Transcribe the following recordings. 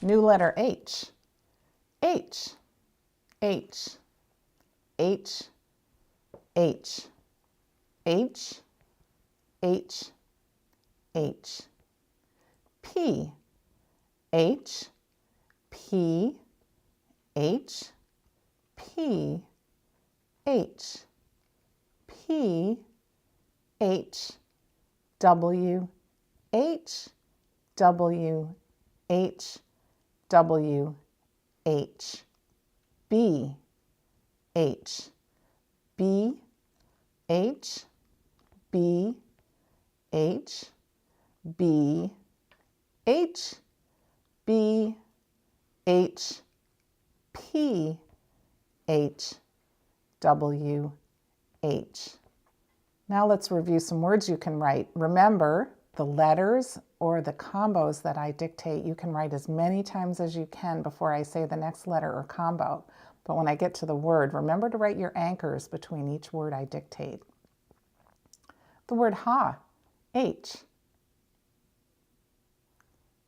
New letter H. H, H, H, H, H, H, H. P, H, P, H, P, H, P, H, W, H, W, H, W, H. B, H, B, H, B, H, B, H, B, H, P, H, W, H. Now let's review some words you can write. Remember, the letters or the combos that I dictate, you can write as many times as you can before I say the next letter or combo. But when I get to the word, remember to write your anchors between each word I dictate. The word ha, H,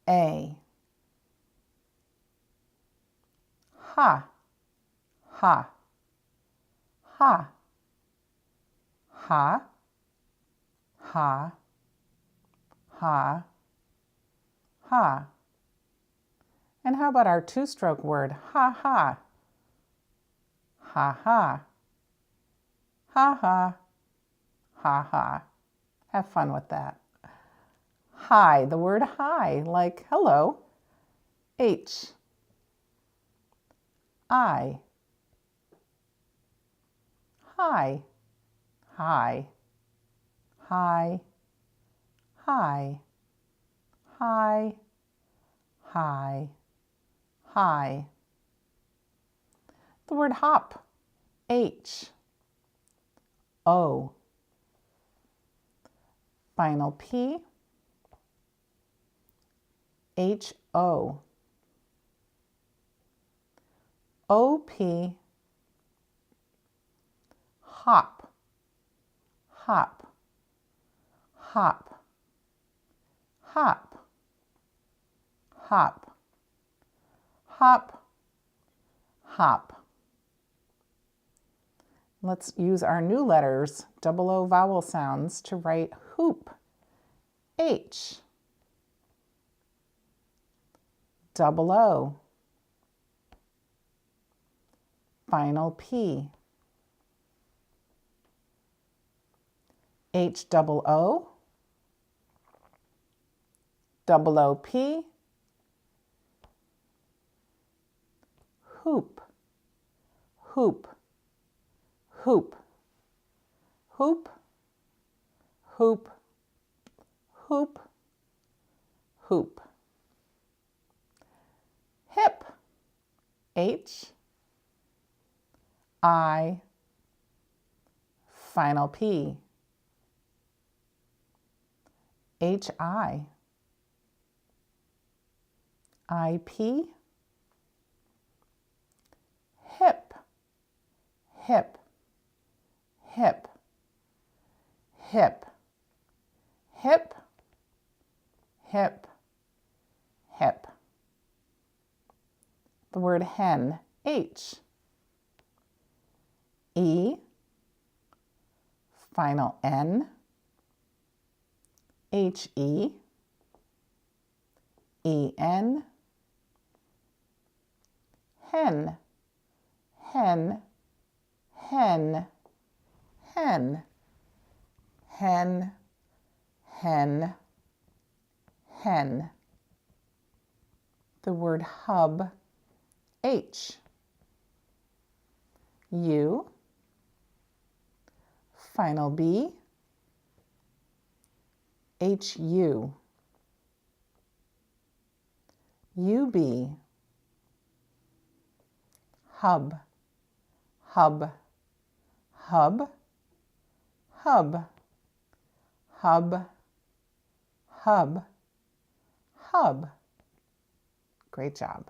A, ha, ha, ha, ha, ha, ha, ha. And how about our two-stroke word, ha, ha, ha, ha, ha, ha, ha, ha. Have fun with that. Hi, the word hi, like hello. H, I, hi, hi, hi, hi, hi, hi, hi. The word hop, H, O. Final P, H, O. O-P, hop, hop, hop, hop, hop, hop, hop. Let's use our new letters, double O vowel sounds, to write hoop. H, double O. Final P. H, double O. Double O-P. Hoop, hoop, hoop, hoop, hoop, hoop, hoop. Hip, H, I, final P, H-I, I-P, hip, hip, hip, hip, hip, hip, hip. The word hen, H, E, final N, H-E, E-N, hen, hen, hen, hen, hen, hen, hen. The word hub, H, U, final B, H-U, U-B, hub, hub, hub, hub, hub, hub, hub. Great job.